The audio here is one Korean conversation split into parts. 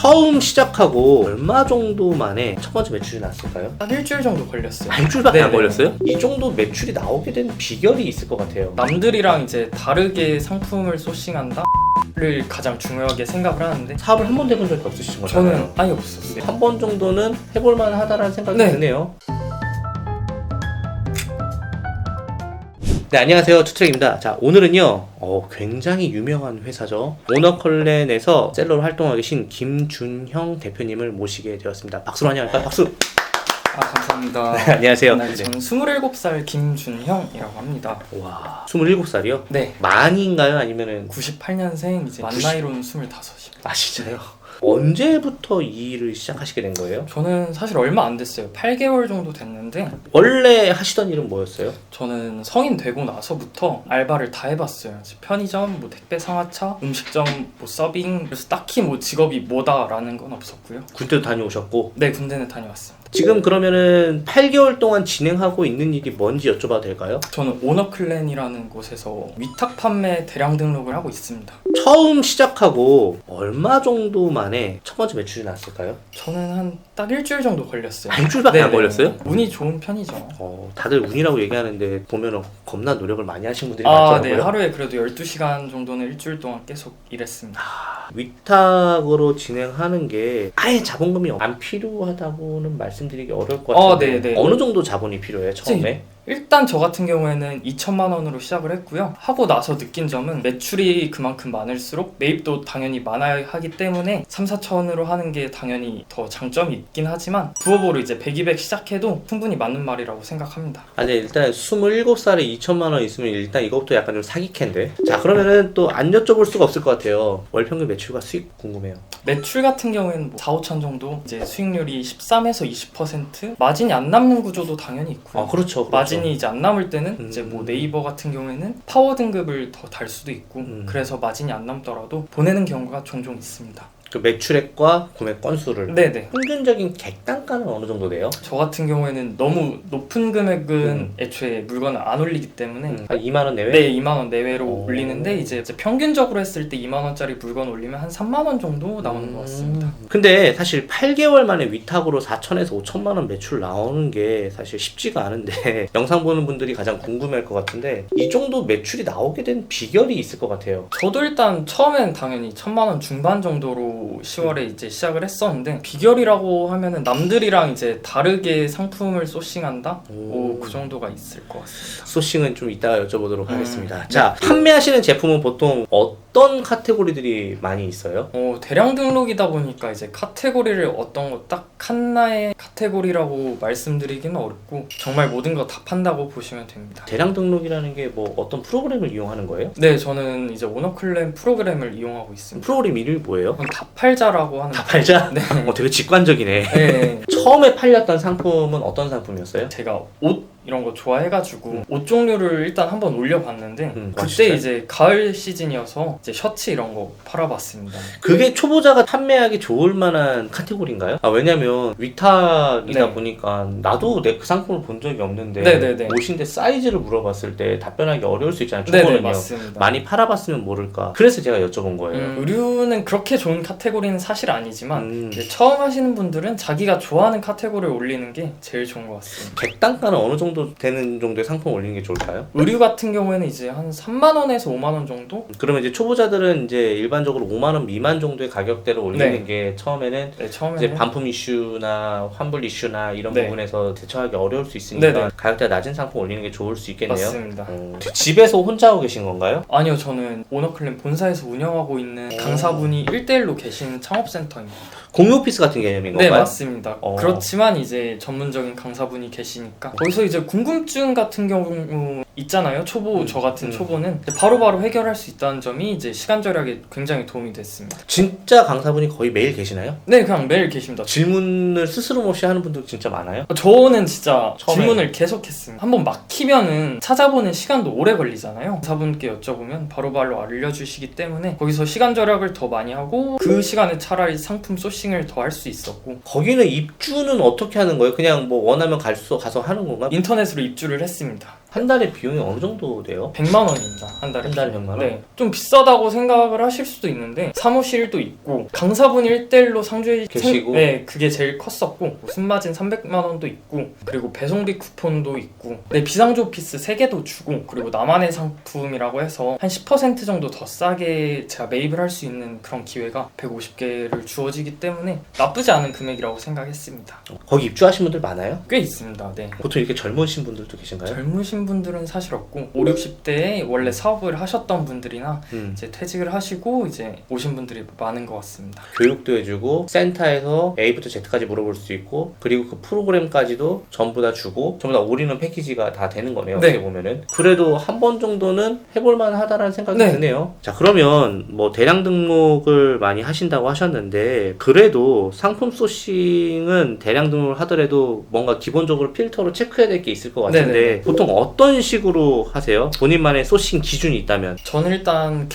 처음 시작하고 얼마 정도 만에 첫 번째 매출이 났을까요? 한 일주일 정도 걸렸어요. 일주일밖에 안 네네. 걸렸어요? 이 정도 매출이 나오게 된 비결이 있을 것 같아요. 남들이랑 이제 다르게 상품을 소싱한다? 를 가장 중요하게 생각을 하는데 사업을 한 번도 해본 적이 없으신 거잖아요. 저는 아예 없었어요. 한 번 정도는 해볼만 하다라는 생각이 네. 드네요. 네, 안녕하세요. 투트랙입니다. 자, 오늘은요, 굉장히 유명한 회사죠. 오너컬렌에서 셀러로 활동하고 계신 김준형 대표님을 모시게 되었습니다. 박수로 환영할까요? 박수! 감사합니다. 네, 안녕하세요. 네, 저는 27살 김준형이라고 합니다. 와, 27살이요? 네. 만인가요? 아니면은 98년생 이제 만 나이로는 25입니다. 아, 진짜요? 언제부터 이 일을 시작하시게 된 거예요? 저는 사실 얼마 안 됐어요. 8개월 정도 됐는데 원래 하시던 일은 뭐였어요? 저는 성인 되고 나서부터 알바를 다 해봤어요. 편의점, 뭐 택배 상하차, 음식점, 뭐 서빙. 그래서 딱히 뭐 직업이 뭐다라는 건 없었고요. 군대도 다녀오셨고. 네, 군대는 다녀왔습니다. 지금 그러면은 8개월 동안 진행하고 있는 일이 뭔지 여쭤봐도 될까요? 저는 오너클랜이라는 곳에서 위탁 판매 대량 등록을 하고 있습니다. 처음 시작하고 얼마 정도 만에 첫 번째 매출이 났을까요? 저는 한 딱 일주일 정도 걸렸어요. 일주일밖에 안 네네. 걸렸어요? 운이 좋은 편이죠. 다들 운이라고 얘기하는데 보면은 겁나 노력을 많이 하신 분들이 네, 많더라고요. 하루에 그래도 12시간 정도는 일주일 동안 계속 일했습니다. 위탁으로 진행하는 게 아예 자본금이 안 필요하다고는 말씀드리기 어려울 것 같은데 네네. 어느 정도 자본이 필요해요, 처음에? 일단 저 같은 경우에는 2천만 원으로 시작을 했고요. 하고 나서 느낀 점은 매출이 그만큼 많을수록 매입도 당연히 많아야 하기 때문에 3, 4천으로 하는 게 당연히 더 장점이 있긴 하지만 부업으로 이제 100, 200 시작해도 충분히 맞는 말이라고 생각합니다. 아니 일단 27살에 2천만 원 있으면 일단 이것부터 약간 좀 사기캔데. 자, 그러면은 또 안 여쭤볼 수가 없을 것 같아요. 월 평균 매출과 수익 궁금해요. 매출 같은 경우에는 뭐 4, 5천 정도, 이제 수익률이 13에서 20%, 마진이 안 남는 구조도 당연히 있고요. 그렇죠. 마진이 이제 안 남을 때는 이제 뭐 네이버 같은 경우에는 파워 등급을 더 달 수도 있고 그래서 마진이 안 남더라도 보내는 경우가 종종 있습니다. 그 매출액과 구매 건수를. 네네. 평균적인 객단가는 어느 정도 돼요? 저 같은 경우에는 너무 높은 금액은 애초에 물건을 안 올리기 때문에 한 2만 원 내외? 네, 2만 원 내외로 올리는데 이제 평균적으로 했을 때 2만 원짜리 물건 올리면 한 3만 원 정도 나오는 것 같습니다. 근데 사실 8개월 만에 위탁으로 4천에서 5천만 원 매출 나오는 게 사실 쉽지가 않은데 영상 보는 분들이 가장 궁금해할 것 같은데 이 정도 매출이 나오게 된 비결이 있을 것 같아요. 저도 일단 처음엔 당연히 1,000만 원 중반 정도로 10월에 이제 시작을 했었는데 비결이라고 하면은 남들이랑 이제 다르게 상품을 소싱한다? 그 정도가 있을 것 같습니다. 소싱은 좀 이따가 여쭤보도록 하겠습니다. 자, 판매하시는 제품은 보통 어떤 카테고리들이 많이 있어요? 대량 등록이다 보니까 이제 카테고리를 어떤 거 딱 하나의 카테고리라고 말씀드리기는 어렵고 정말 모든 거 다 판다고 보시면 됩니다. 대량 등록이라는 게 뭐 어떤 프로그램을 이용하는 거예요? 네, 저는 이제 오너클랜 프로그램을 이용하고 있습니다. 프로그램 이름이 뭐예요? 다 팔자라고 하는. 다 팔자? 네. 되게 직관적이네. 네. 처음에 팔렸던 상품은 어떤 상품이었어요? 제가 옷 이런 거 좋아해가지고 옷 종류를 일단 한번 올려봤는데 그때 진짜요? 이제 가을 시즌이어서 이제 셔츠 이런 거 팔아봤습니다. 그게 초보자가 판매하기 좋을 만한 카테고리인가요? 왜냐면 위탁이다 네. 보니까 나도 그 상품을 본 적이 없는데 네네네. 옷인데 사이즈를 물어봤을 때 답변하기 어려울 수 있잖아요. 네네, 초보는요. 맞습니다. 많이 팔아봤으면 모를까. 그래서 제가 여쭤본 거예요. 의류는 그렇게 좋은 카테고리는 사실 아니지만 이제 음. 처음 하시는 분들은 자기가 좋아하는 카테고리를 올리는 게 제일 좋은 것 같습니다. 객단가는 어느 정도 되는 정도의 상품 올리는 게 좋을까요? 의류 같은 경우에는 이제 한 3만 원에서 5만 원 정도? 그러면 이제 초보자들은 이제 일반적으로 5만 원 미만 정도의 가격대로 올리는 네. 게 처음에는 네, 처음에는 이제 반품 이슈나 환불 이슈나 이런 네. 부분에서 대처하기 어려울 수 있으니까 네네. 가격대가 낮은 상품 올리는 게 좋을 수 있겠네요. 맞습니다. 집에서 혼자 하고 계신 건가요? 아니요, 저는 오너클랜 본사에서 운영하고 있는 강사분이 1대1로 계신 창업센터입니다. 공유 오피스 같은 개념인 네, 건가요? 맞습니다. 그렇지만 이제 전문적인 강사분이 계시니까 거기서 이제 궁금증 같은 경우 있잖아요. 저 같은 초보는 바로바로 해결할 수 있다는 점이 이제 시간 절약에 굉장히 도움이 됐습니다. 진짜 강사분이 거의 매일 계시나요? 네, 그냥 매일 계십니다. 질문을 스스럼 없이 하는 분들 진짜 많아요? 저는 진짜 처음에. 질문을 계속 했습니다. 한번 막히면은 찾아보는 시간도 오래 걸리잖아요. 강사분께 여쭤보면 바로바로 알려주시기 때문에 거기서 시간 절약을 더 많이 하고 그 시간에 차라리 상품 소싱을 더 할 수 있었고. 거기는 입주는 어떻게 하는 거예요? 그냥 뭐 원하면 가서 하는 건가? 인터넷으로 입주를 했습니다. 한 달에 비용이 어느 정도 돼요? 100만 원입니다. 한 달에. 한 달에 100만 원? 네. 좀 비싸다고 생각을 하실 수도 있는데 사무실도 있고 강사분이 1대1로 상주해 계시고? 네, 그게 제일 컸었고 뭐 순마진 300만 원도 있고 그리고 배송비 쿠폰도 있고 네, 비상조 오피스 3개도 주고 그리고 나만의 상품이라고 해서 한 10% 정도 더 싸게 제가 매입을 할 수 있는 그런 기회가 150개를 주어지기 때문에 나쁘지 않은 금액이라고 생각했습니다. 거기 입주하신 분들 많아요? 꽤 있습니다. 네. 보통 이렇게 젊으신 분들도 계신가요? 젊으신 분들은 사실 없고 5, 60대에 원래 사업을 하셨던 분들이나 이제 퇴직을 하시고 이제 오신 분들이 많은 것 같습니다. 교육도 해주고 센터에서 A부터 Z까지 물어볼 수 있고 그리고 그 프로그램까지도 전부 다 주고 전부 다 올인원 패키지가 다 되는 거네요. 네. 어떻게 보면은 그래도 한 번 정도는 해볼만 하다라는 생각이 네. 드네요. 자, 그러면 뭐 대량 등록을 많이 하신다고 하셨는데 그래도 상품 소싱은 대량 등록을 하더라도 뭔가 기본적으로 필터로 체크해야 될 게 있을 것 같은데 네네네. 보통 어떤 식으로 하세요? 본인만의 소싱 기준이 있다면 저는 일단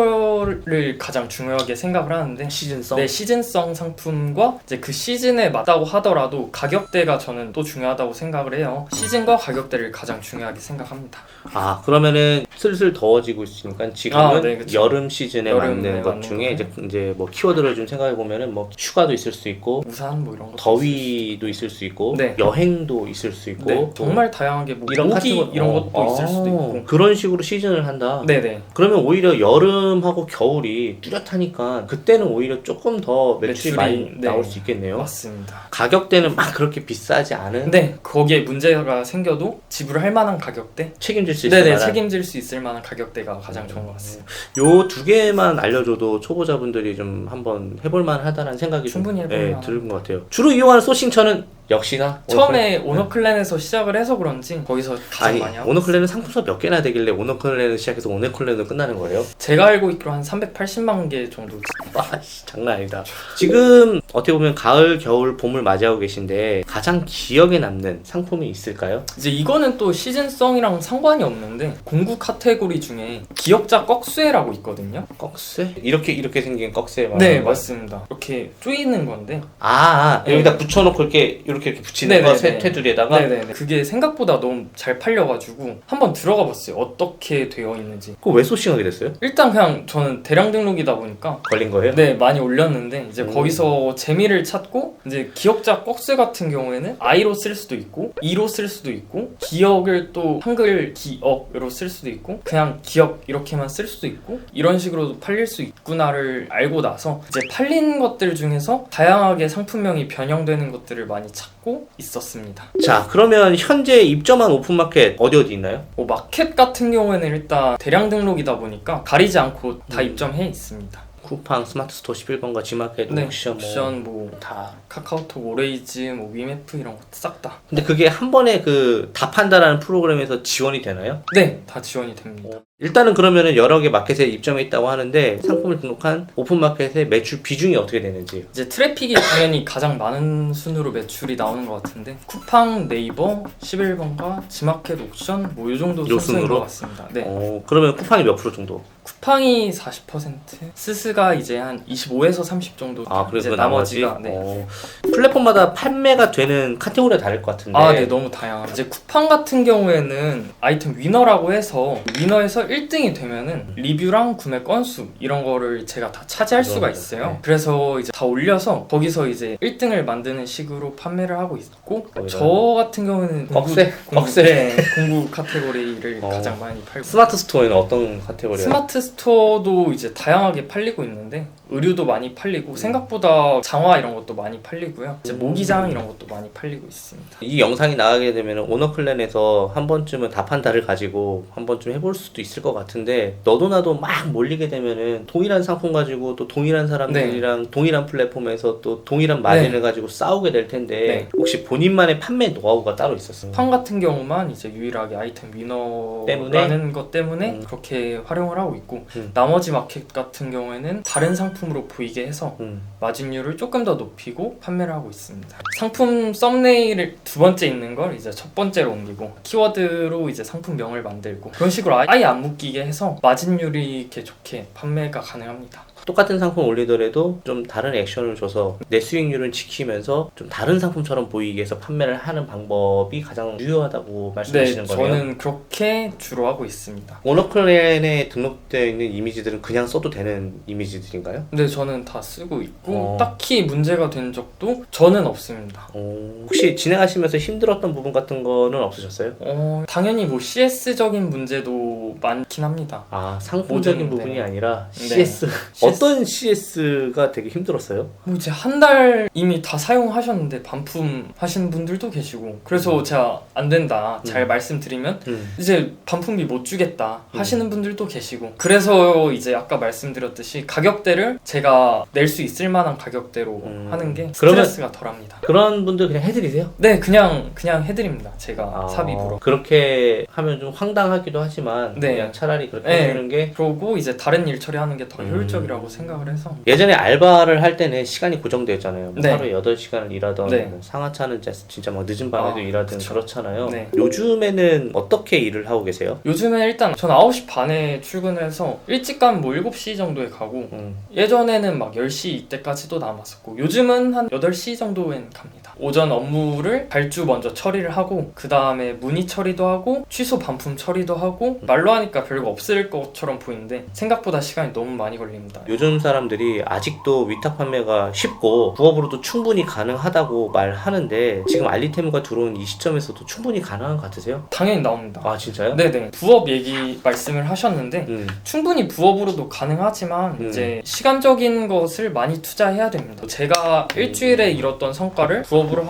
계절을 가장 중요하게 생각을 하는데 시즌성? 네, 시즌성 상품과 이제 그 시즌에 맞다고 하더라도 가격대가 저는 또 중요하다고 생각을 해요. 시즌과 가격대를 가장 중요하게 생각합니다. 아, 그러면은 슬슬 더워지고 있으니까 지금은 네, 그쵸. 여름 시즌에 여름에 맞는 것 맞는 중에 거죠. 이제 뭐 키워드를 좀 생각해 보면은 뭐 휴가도 있을 수 있고 우산 뭐 이런 거 더위도 있을 수 있고 네. 여행도 있을 수 있고 네, 또 정말 다양하게 뭐 이런 모기 카테고리- 이런 것도 있을 수도 있고 그런 식으로 시즌을 한다. 네네 그러면 오히려 여름하고 겨울이 뚜렷하니까 그때는 오히려 조금 더 매출이 매출이, 많이 네. 나올 수 있겠네요. 맞습니다. 가격대는 막 그렇게 비싸지 않은 네, 거기에 문제가 생겨도 지불할 만한 가격대 책임질 수 있을 네네 만한 책임질 수 있을 만한 가격대가 가장 좋은 것 같습니다. 요 두 개만 알려줘도 초보자분들이 좀 한번 해볼만 하다는 생각이 충분히 좀, 해볼만 드는 것 같아요. 주로 이용하는 소싱처는 역시나 처음에 오너클랜? 오너클랜에서 시작을 해서 그런지 거기서 가장 아니 많이 하고 오너클랜은 상품사 몇 개나 되길래 오너클랜을 시작해서 오너클랜으로 끝나는 거예요? 제가 알고 있기로 한 380만 개 정도 와, 씨, 장난 아니다. 지금 어떻게 보면 가을, 겨울, 봄을 맞이하고 계신데 가장 기억에 남는 상품이 있을까요? 이제 이거는 또 시즌성이랑 상관이 없는데 공구 카테고리 중에 기역자 꺽쇠라고 있거든요. 꺽쇠? 이렇게 생긴 꺽쇠 말하는 네 거예요? 맞습니다. 이렇게 쪼이는 건데 아, 여기다 붙여놓고 이렇게 붙이는 거 네네네. 테두리에다가 네네네. 그게 생각보다 너무 잘 팔려가지고 한번 들어가 봤어요. 어떻게 되어 있는지. 그거 왜 소싱하게 됐어요? 일단 그냥 저는 대량 등록이다 보니까 걸린 거예요? 네 많이 올렸는데 이제 거기서 재미를 찾고 이제 기역자 꺽쇠 같은 경우에는 I로 쓸 수도 있고 E로 쓸 수도 있고 기역을 또 한글 기억으로 쓸 수도 있고 그냥 기역 이렇게만 쓸 수도 있고 이런 식으로도 팔릴 수 있구나를 알고 나서 이제 팔린 것들 중에서 다양하게 상품명이 변형되는 것들을 많이 찾고 있었습니다. 자, 그러면 현재 입점한 오픈마켓 어디 있나요? 뭐 마켓 같은 경우에는 일단 대량 등록이다 보니까 가리지 않고 다 입점해 있습니다. 쿠팡, 스마트스토어 11번가, 지마켓, 네, 옥션 옥션 뭐 다. 카카오톡, 오레이즈, 뭐 위메프 이런 거 싹 다. 근데 그게 한 번에 그 다 판다라는 프로그램에서 지원이 되나요? 네, 다 지원이 됩니다. 일단은 그러면은 여러 개 마켓에 입점해 있다고 하는데 상품을 등록한 오픈마켓의 매출 비중이 어떻게 되는지. 이제 트래픽이 당연히 가장 많은 순으로 매출이 나오는 것 같은데 쿠팡, 네이버, 11번가, 지마켓, 옥션 뭐 이 정도 요 순서인 순으로? 것 같습니다. 네. 그러면 쿠팡이 몇 프로 정도? 쿠팡이 40%, 스스가 이제 한 25에서 30 정도. 아, 그래서 이제 그 나머지? 네. 플랫폼마다 판매가 되는 카테고리가 다를 것 같은데. 아, 네, 너무 다양합니다. 이제 쿠팡 같은 경우에는 아이템 위너라고 해서 위너에서 1등이 되면은 리뷰랑 구매 건수 이런 거를 제가 다 차지할 수가 있어요. 네. 그래서 이제 다 올려서 거기서 이제 1등을 만드는 식으로 판매를 하고 있고 거기다 저 같은 경우는 꺽쇠? 공구, 꺽쇠. 네, 공구 카테고리를 가장 많이 팔고 스마트 스토어에는 어떤 카테고리예요? 스마트 스토어도 이제 다양하게 팔리고 있는데 의류도 많이 팔리고 생각보다 장화 이런 것도 많이 팔리고요. 이제 모기장 이런 것도 많이 팔리고 있습니다. 이 영상이 나가게 되면 오너클랜에서 한 번쯤은 다판다를 가지고 한 번쯤 해볼 수도 있을 것 같은데 너도 나도 막 몰리게 되면은 동일한 상품 가지고 또 동일한 사람들이랑 동일한 플랫폼에서 또 동일한 마진을 가지고 싸우게 될 텐데 네. 혹시 본인만의 판매 노하우가 따로 있었어요? 쿠팡 같은 경우만 이제 유일하게 아이템 위너라는 것 때문에 그렇게 활용을 하고 있고 나머지 마켓 같은 경우에는 다른 상품으로 보이게 해서 마진율을 조금 더 높이고 판매를 하고 있습니다. 상품 썸네일을 두 번째 있는 걸 이제 첫 번째로 옮기고 키워드로 이제 상품명을 만들고 그런 식으로 아예 안 묶이게 해서 마진율이 이렇게 좋게 판매가 가능합니다. 똑같은 상품 올리더라도 좀 다른 액션을 줘서 내 수익률은 지키면서 좀 다른 상품처럼 보이게 해서 판매를 하는 방법이 가장 유효하다고 말씀하시는 네, 거네요. 저는 그렇게 주로 하고 있습니다. 오너클랜에 등록되어 있는 이미지들은 그냥 써도 되는 이미지들인가요? 근데 저는 다 쓰고 있고 어. 딱히 문제가 된 적도 저는 없습니다. 혹시 진행하시면서 힘들었던 부분 같은 거는 없으셨어요? 당연히 뭐 CS적인 문제도 많긴 합니다. 아, 상품적인 모든, 부분이 네. 아니라 네. CS. 어떤 CS가 되게 힘들었어요? 뭐 이제 한 달 이미 다 사용하셨는데 반품 하시는 분들도 계시고 그래서 제가 안 된다 잘 말씀드리면 이제 반품비 못 주겠다 하시는 분들도 계시고 그래서 이제 아까 말씀드렸듯이 가격대를 제가 낼 수 있을 만한 가격대로 하는 게 그러면- 스트레스가 덜합니다. 그런 분들 그냥 해드리세요? 네, 그냥 해드립니다. 제가 삽입으로. 그렇게 하면 좀 황당하기도 하지만 네. 그냥 차라리 그렇게 네. 해주는 게 그러고 이제 다른 일 처리하는 게 더 효율적이라고 생각을 해서 예전에 알바를 할 때는 시간이 고정되었잖아요. 뭐 네. 하루에 8시간을 일하던 네. 뭐 상하차는 진짜 막 늦은 밤에도 일하든 그쵸. 그렇잖아요. 네. 요즘에는 어떻게 일을 하고 계세요? 요즘에 일단 전 9시 반에 출근해서 일찍 가면 뭐 7시 정도에 가고 예전에는 막 10시 이때까지도 남았었고 요즘은 한 8시 정도엔 갑니다. 오전 업무를 발주 먼저 처리를 하고 그 다음에 문의 처리도 하고 취소 반품 처리도 하고 말로 하니까 별거 없을 것처럼 보이는데 생각보다 시간이 너무 많이 걸립니다. 요즘 사람들이 아직도 위탁 판매가 쉽고 부업으로도 충분히 가능하다고 말하는데 지금 알리테무가 들어온 이 시점에서도 충분히 가능한 것 같으세요? 당연히 나옵니다. 아 진짜요? 네네. 부업 얘기 말씀을 하셨는데 충분히 부업으로도 가능하지만 이제 시간적인 것을 많이 투자해야 됩니다. 제가 일주일에 이뤘던 성과를 부업으로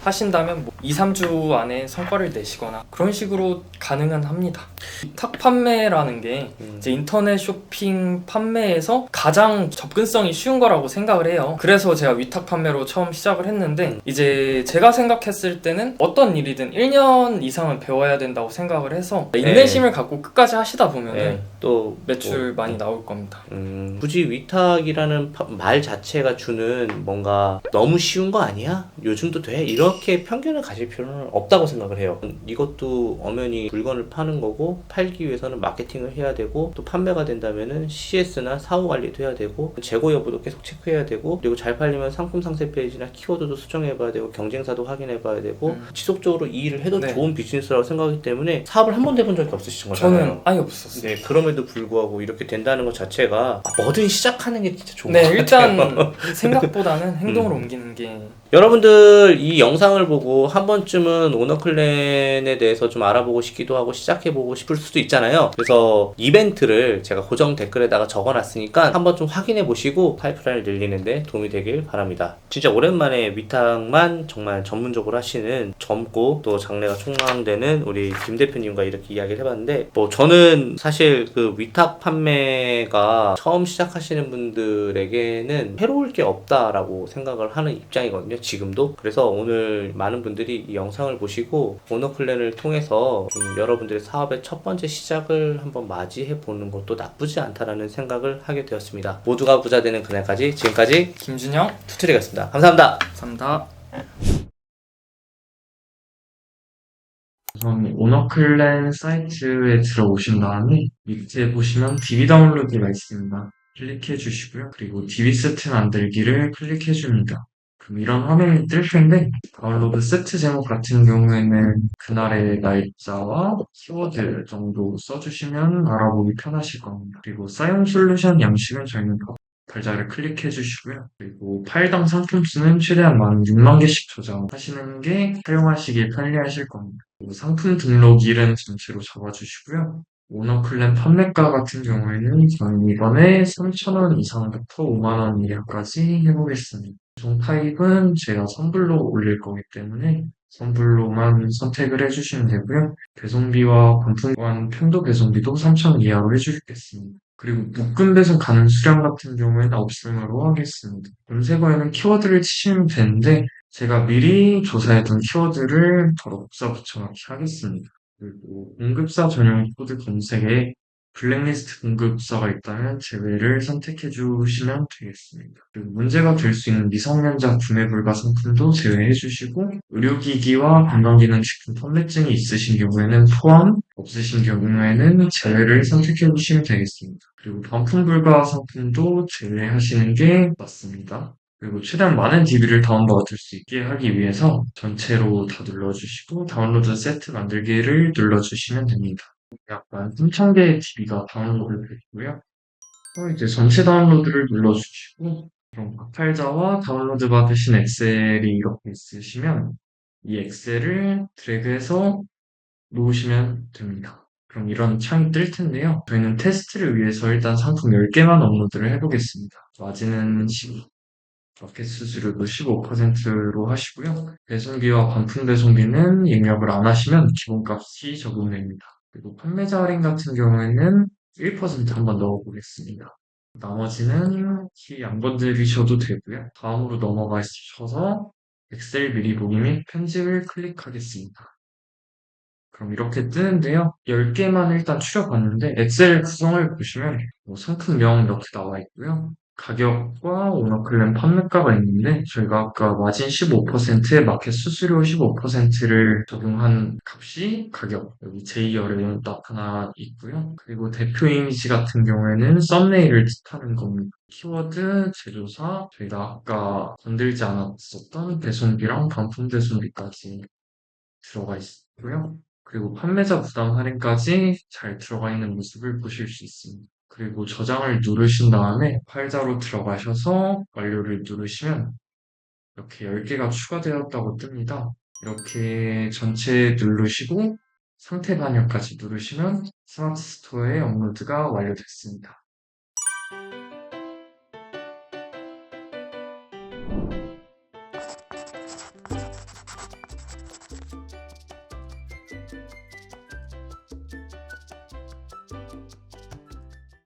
하신다면 뭐 2, 3주 안에 성과를 내시거나 그런 식으로 가능은 합니다. 위탁 판매라는 게 이제 인터넷 쇼핑 판매에서 가장 접근성이 쉬운 거라고 생각을 해요. 그래서 제가 위탁 판매로 처음 시작을 했는데 이제 제가 생각했을 때는 어떤 일이든 1년 이상은 배워야 된다고 생각을 해서 인내심을 갖고 끝까지 하시다 보면 또 매출 많이 나올 겁니다. 굳이 위탁이라는 말 자체가 주는 뭔가 너무 쉬운 거 아니야? 요즘도 돼? 이렇게 편견을 가질 필요는 없다고 생각을 해요. 이것도 엄연히 물건을 파는 거고 팔기 위해서는 마케팅을 해야 되고 또 판매가 된다면은 CS나 사후 관리도 해야 되고 재고 여부도 계속 체크해야 되고 그리고 잘 팔리면 상품 상세 페이지나 키워드도 수정해 봐야 되고 경쟁사도 확인해 봐야 되고 지속적으로 이 일을 해도 네. 좋은 비즈니스라고 생각하기 때문에 사업을 한 번도 해본 적이 없으신 거잖아요. 저는 아예 없었어요. 네, 그럼에도 불구하고 이렇게 된다는 것 자체가 뭐든 시작하는 게 진짜 좋은 네, 것 같아요. 일단 생각보다는 행동으로 옮기는 게 여러분들 이 영상을 보고 한 번쯤은 오너클랜에 대해서 좀 알아보고 싶기도 하고 시작해보고 싶을 수도 있잖아요. 그래서 이벤트를 제가 고정 댓글에다가 적어놨으니까 한번 좀 확인해 보시고 파이프라인을 늘리는데 도움이 되길 바랍니다. 진짜 오랜만에 위탁만 정말 전문적으로 하시는 젊고 또 장래가 촉망되는 우리 김 대표님과 이렇게 이야기를 해봤는데 뭐 저는 사실 그 위탁 판매가 처음 시작하시는 분들에게는 해로울 게 없다라고 생각을 하는 입장이거든요. 지금도. 그래서 오늘 많은 분들이 이 영상을 보시고 오너클랜을 통해서 좀 여러분들의 사업의 첫 번째 시작을 한번 맞이해 보는 것도 나쁘지 않다라는 생각을 하게 되었습니다. 모두가 부자 되는 그날까지 지금까지 김준영 투트리였습니다. 감사합니다. 감사합니다. 우선 오너클랜 사이트에 들어오신 다음에 밑에 보시면 DB 다운로드가 있습니다. 클릭해 주시고요. 그리고 DB 세트 만들기를 클릭해 줍니다. 그럼 이런 화면이 뜰 텐데 다운로드 세트 제목 같은 경우에는 그날의 날짜와 키워드 정도 써주시면 알아보기 편하실 겁니다. 그리고 사용 솔루션 양식은 저희는 달자를 클릭해 주시고요. 그리고 파일당 상품 수는 최대한 많은 6만 개씩 조정하시는 게 사용하시기 편리하실 겁니다. 그리고 상품 등록일은 전체로 잡아주시고요. 오너클랜 판매가 같은 경우에는 저는 이번에 3,000원 이상부터 5만원 이하까지 해보겠습니다. 종 타입은 제가 선불로 올릴 거기 때문에 선불로만 선택을 해주시면 되고요. 배송비와 반품관 편도 배송비도 3,000원 이하로 해주겠습니다. 그리고 묶음 배송 가능 수량 같은 경우에는 없음으로 하겠습니다. 검색어에는 키워드를 치시면 되는데 제가 미리 조사해둔 키워드를 더러 복사 붙여넣기 하겠습니다. 그리고 공급사 전용 코드 검색에 블랙리스트 공급사가 있다면 제외를 선택해 주시면 되겠습니다. 그리고 문제가 될 수 있는 미성년자 구매 불가 상품도 제외해 주시고 의료기기와 건강기능식품 판매증이 있으신 경우에는 포함, 없으신 경우에는 제외를 선택해 주시면 되겠습니다. 그리고 반품 불가 상품도 제외하시는 게 맞습니다. 그리고 최대한 많은 DB를 다운받을 수 있게 하기 위해서 전체로 다 눌러주시고 다운로드 세트 만들기를 눌러주시면 됩니다. 약간 3,000개의 DB가 다운로드 되고요. 이제 전체 다운로드를 눌러주시고 그럼 박탈자와 다운로드 받으신 엑셀이 이렇게 있으시면 이 엑셀을 드래그해서 놓으시면 됩니다. 그럼 이런 창이 뜰 텐데요. 저희는 테스트를 위해서 일단 상품 10개만 업로드를 해보겠습니다. 마진은 15, 마켓 수수료도 15%로 하시고요. 배송비와 반품 배송비는 입력을 안 하시면 기본값이 적용됩니다. 그리고 판매자 할인 같은 경우에는 1% 한번 넣어보겠습니다. 나머지는 키 안 건드리셔도 되고요. 다음으로 넘어가셔서 엑셀 미리 보기 및 편집을 클릭하겠습니다. 그럼 이렇게 뜨는데요. 10개만 일단 추려봤는데 엑셀 구성을 보시면 상품명 이렇게 나와 있고요. 가격과 오너클램 판매가가 있는데 저희가 아까 마진 15%에 마켓 수수료 15%를 적용한 값이 가격 여기 J열에 나타나 있고요. 그리고 대표 이미지 같은 경우에는 썸네일을 뜻하는 겁니다. 키워드, 제조사, 저희가 아까 건들지 않았었던 배송비랑 반품 배송비까지 들어가 있고요. 그리고 판매자 부담 할인까지 잘 들어가 있는 모습을 보실 수 있습니다. 그리고 저장을 누르신 다음에 파일자로 들어가셔서 완료를 누르시면 이렇게 10개가 추가되었다고 뜹니다. 이렇게 전체 누르시고 상태 반영까지 누르시면 스마트 스토어에 업로드가 완료됐습니다.